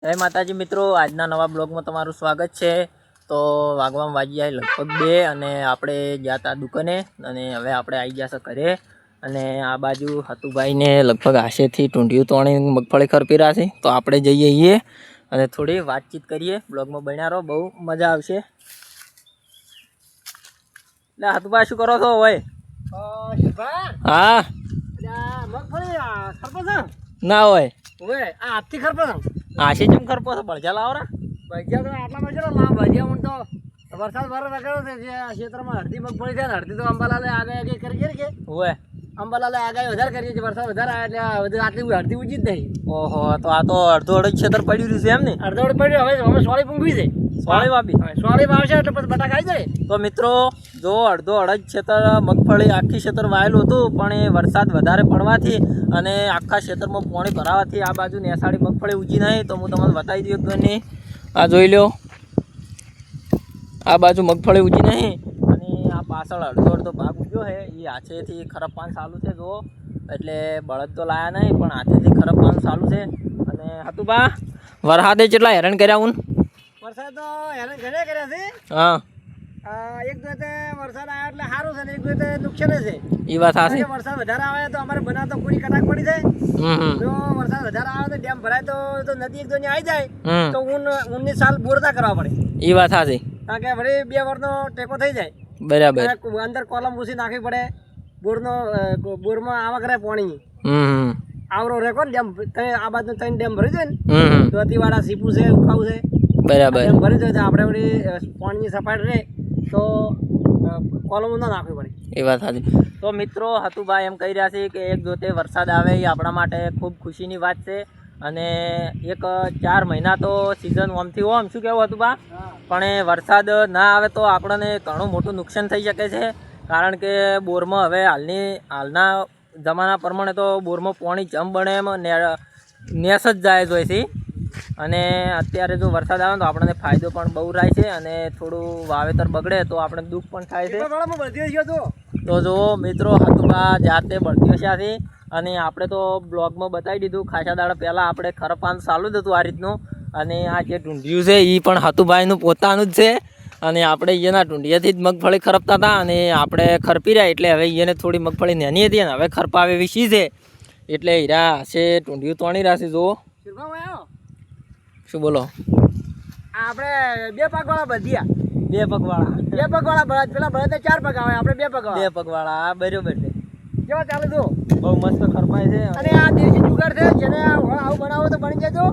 જય માતાજી મિત્રો, આજના નવા બ્લોગમાં તમારું સ્વાગત છે। તો વાગવામાં વાગી જાય લગભગ 2 અને આપણે ગયા હતા દુકાને અને હવે આપણે આવી ગયા છે ઘરે। અને આ બાજુ હતુભાઈને લગભગ આશેથી ટૂંઢિયું તોણી મગફળી ખરપી રહ્યા છે, તો આપણે જઈએ છીએ અને થોડી વાતચીત કરીએ। બ્લોગમાં બન્યા રહો, બહુ મજા આવશે। એટલે હતુભાઈ શું કરો છો હોય? હા ના હોય આથી ખરપો આશી ચમ ખરપો છો? બળજા લાવરા ભજીયા તો આટલા બજે ભજીયા હું તો વરસાદ ભરો રગડ્યો છે જે ક્ષેત્રમાં અડધી મગફળી છે ને અડધી તો અંબાલાલે આગાહી કરી કે હોય અંબાલાલે આગાહી વધારે કરીએ છીએ, વરસાદ વધારે આવે એટલે આટલી અડધી ઊંચી જ નહીં। ઓહો, તો આ તો અડધો અડધ ક્ષેત્ર પડ્યું રહ્યું છે એમ ને? અડધો અડધ પડ્યું, હવે અમે સોળી પૂંગવી છે, સોળી વાપી સોળી વાવશે એટલે પછી બટાકા આવી જાય। તો મિત્રો જો અડધો અડધ ક્ષેત્ર મગફળી આખી ક્ષેત્ર વાયેલું હતું, પણ એ વરસાદ વધારે પડવાથી અને આખા ક્ષેત્રમાં પાણી ભરાવાથી આ બાજુ નેસાડી મગફળી ઊંચી નહીં। તો હું તમને બતાવી દઉં કે નહીં, આ જોઈ લો, આ બાજુ મગફળી ઊંચી નહીં અને આ પાછળ અડધો અડધો ભાગ ઉગ્યો છે એ હાથેથી ખરપવાનું ચાલુ છે। જુઓ, એટલે બળદ તો લાયા નહીં પણ હાથેથી ખરપવાનું ચાલુ છે। અને હતું બા વરસાદે કેટલા હેરાન કર્યા હું? વરસાદ તો હેરાન ઘણા કર્યા છે। હા, એક દો વરસાદ આવ્યો એટલે સારું છે ને એક દો નુકસાન છે। એ વાત સાચી। વરસાદ વધારે આવે તો અમારે બનાવ તો પૂરી કટાક પડી જાય। જો વરસાદ વધારે આવે તો ડેમ ભરાય તો નદી એક દોની આવી જાય તો ઊનની સાલ બોરતા કરવા પડે। એ વાત સાચી, કારણ કે વળી 2 વર્ષનો ટેકો થઈ જાય બરાબર। અંદર કોલમ ભૂસી નાખવી પડે, બોરમાં આવક રહે પાણી આવરો રહે કોણ ડેમ આ બાજુ 3 ડેમ ભરી જાય ને, ધોતીવાડા સીપુ છે, ઉખાવ છે, બરાબર ડેમ ભરી જાય તો આપણે વળી પાણીની સપાટ રહે તો કોલમો ના નાખવી પડે। એ વાત સાચી। તો મિત્રો હતુભાઈ એમ કહી રહ્યા છે કે એક જોતે વરસાદ આવે એ આપણા માટે ખૂબ ખુશીની વાત છે। અને એક 4 મહિના તો સિઝન ઓમથી ઓમ શું કહેવું હતું બા, પણ એ વરસાદ ના આવે તો આપણને ઘણું મોટું નુકસાન થઈ શકે છે। કારણ કે બોરમાં હવે હાલના જમાના પ્રમાણે તો બોરમાં પાણી જમ બને એમ નેસ જ જાય જોઈએ છે। અને અત્યારે જો વરસાદ આવે તો આપણને ફાયદો પણ બહુ રહે છે અને થોડું વાવેતર બગડે તો આપણે દુઃખ પણ થાય છે। તો જો મિત્રો હતુબા જાતે બળદિયો છે અને આપણે તો બ્લોગમાં બતાવી દીધું ખાસા દાડા પહેલાં આપણે ખરપાન ચાલુ જ હતું આ રીતનું। અને આ જે ટૂંઢિયું છે એ પણ હતુભાઈનું પોતાનું જ છે અને આપણે એના ટૂંઢિયાથી જ મગફળી ખરપતા હતા અને આપણે ખરપી રહ્યા એટલે હવે એને થોડી મગફળી નાની હતી અને હવે ખરપાવે વિશી છે એટલે હીરા હશે ટૂંઢિયું તોણી રહ્યા છે। જુઓ શું બોલો? આપણે 2 પગવાળા બધિયા, 2 પગવાળા 2 પગવાળા બળદ, પેલા બળદ 4 પગ આવે, આપણે 2 પગ 2 પગવાળા બરોબર છે। કેવા ચાલે તો બહુ મસ્ત ખરપાય છે અને આ દેશી જુગાડ છે જેને આવું બનાવો તો બની જજો,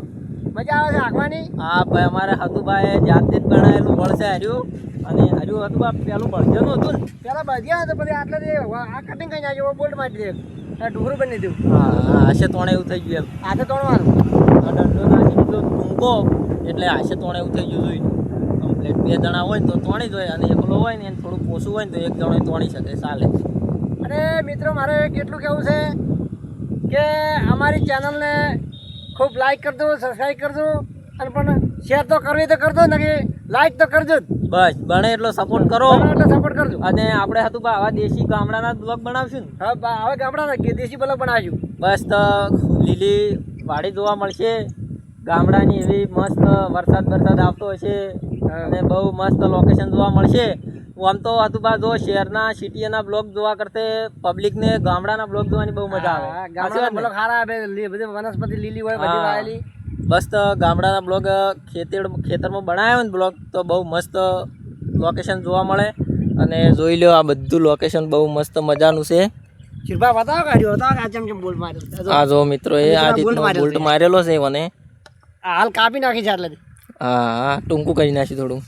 મજા આવે છે આંખવાની। હા ભાઈ, અમારે હતુભાઈ જાતે જ બનાવેલું બળ છે હર્યું અને હર્યું હતું પેલું બળજનું હતું ને, પેલા બધિયા તો પછી આટલે આ કટિંગ કરી નાખ્યો, બોલ્ટ મારી દે, ઢુકરું બની દીધું। હા, આશે તોણે એવું થઈ ગયું એમ, હાથે તોડવાનું દંડો નાખી દીધો ટૂંકો એટલે આશે તોણે એવું થઈ ગયું જોઈને કમ્પ્લેટ। 2 જણા હોય તો તોણી જોઈએ અને એકલો હોય ને એને થોડું પોસું હોય ને તો એક જણો તોણી શકે, ચાલે। અને મિત્રો મારે કેટલું કહેવું છે કે અમારી ચેનલને ખૂબ લાઈક કરજો, સબસ્ક્રાઈબ કરજો અને પણ શેર તો કરવી તો કરજો ને કે લાઈક તો કરજો જ, બસ બને એટલો સપોર્ટ કરો એટલે સપોર્ટ કરજો। અને આપણે હતું આવા દેશી ગામડાના બ્લોગ બનાવશું ને, હવે ગામડાના દેશી બ્લોગ બનાવીશું। બસ તો લીલી વાડી જોવા મળશે ગામડાની એવી મસ્ત, વરસાદ આવતો હશે અને બહુ મસ્ત લોકેશન જોવા મળશે। આમ તો હતું બા જો શહેરના સિટીના બ્લોગ જોવા કરતે પબ્લિકને ગામડાના બ્લોગ જોવાની બહુ મજા આવે। ગામડાના બ્લોગ સારા આવે, બધી વનસ્પતિ લીલી હોય, બધી વાયેલી। બસ તો ગામડાના બ્લોગ ખેતરમાં બનાવ્યો ને બ્લોગ તો બહુ મસ્ત લોકેશન જોવા મળે અને જોઈ લો આ બધું લોકેશન બહુ મસ્ત મજાનું છે। શિરભા બતાવો કાઢ્યો હતો આ ચમચમ બોલ્ટ માર્યો। આ જો મિત્રો એ આ રીતનો બોલ્ટ મારેલો છે મને, હાલ કાપી નાખી છે એટલે। હા, ટૂંકું કરી નાખી થોડું।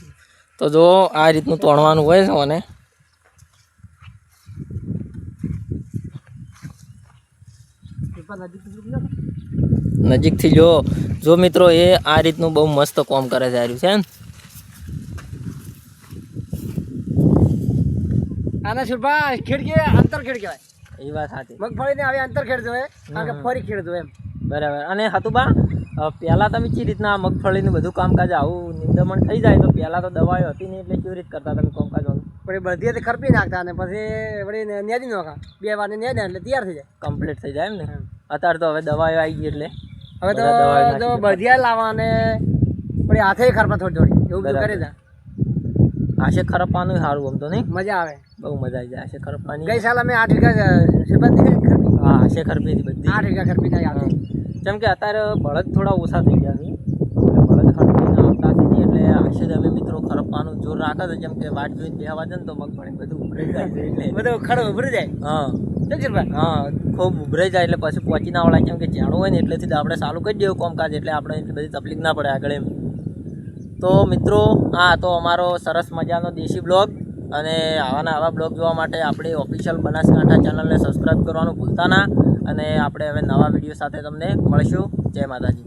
તો જો આ રીતનું તોડવાનું હોય છે મને, નજીકથી જો મિત્રો એ આ રીતનું બહુ મસ્ત કામ કરે છે છે ને। આને શિરભા ખેડ અંતર ખેડ કહેવાય। એ વાત સાચી, મગફળીને આવી અંતર ખેડ જોઈએ કારણ કે ફરી ખેડ જોઈએ એમ, બરાબર। અને હતું બા પહેલાં તમે કઈ રીતના મગફળીનું બધું કામકાજ આવું નિંદમણ થઈ જાય તો પહેલાં તો દવાઓ હતી નહીં એટલે કેવી રીતે કરતા તમે કામકાજ? પછી બળદિયાથી ખરપી નાખતા અને પછી વળી નેદી નાખા, 2 વાર નેદે એટલે તૈયાર થઈ જાય, કમ્પ્લીટ થઈ જાય એમ ને। અત્યારે તો હવે દવાઓ આવી ગઈ એટલે હવે તો બધા દવાઈ નાખી જો દે. બધિયા લાવવા અને પણ હાથે ખરપા થોડી થોડી એવું બધું બરાબર. કરે છે આશે ખરપવાનું સારું આમ તો નહીં, મજા આવે. બહુ મજા આવી જાય આશે ખરપવાની. ગઈ સાલ અમે 8 વીઘા સિબંધ ખરપી હા આશે ખરપી હતી બધી. 8 વીઘા ખરપી થાય હાથે. જેમ કે અત્યારે બળદ થોડા ઓછા થઈ ગયા છે, બળદ ખરપીને આવતા નથી એટલે આશે જ અમે મિત્રો ખરપવાનું જોર રાખે છે. જેમ કે વાટ જોઈને બેહવા જાય ને તો મગફળી બધું ઉભરાઈ જાય છે એટલે. બધું ખડો ઉભરી જાય હા શું કિરભાઈ? હા ખૂબ ઉભરાઈ જાય એટલે પછી પહોંચી ના વળાય. કેમ કે જાણવું હોય ને એટલેથી જ આપણે ચાલુ કરી દેવું કામકાજ, એટલે આપણે એટલી બધી તકલીફ ના પડે આગળ એમ. તો મિત્રો આ તો અમારો સરસ મજાનો દેશી બ્લોગ, અને આવા બ્લોગ જોવા માટે આપણી ઓફિશિયલ બનાસકાંઠા ચેનલને સબસ્ક્રાઈબ કરવાનું ભૂલતા ના. અને આપણે હવે નવા વિડીયો સાથે તમને મળીશું. જય માતાજી.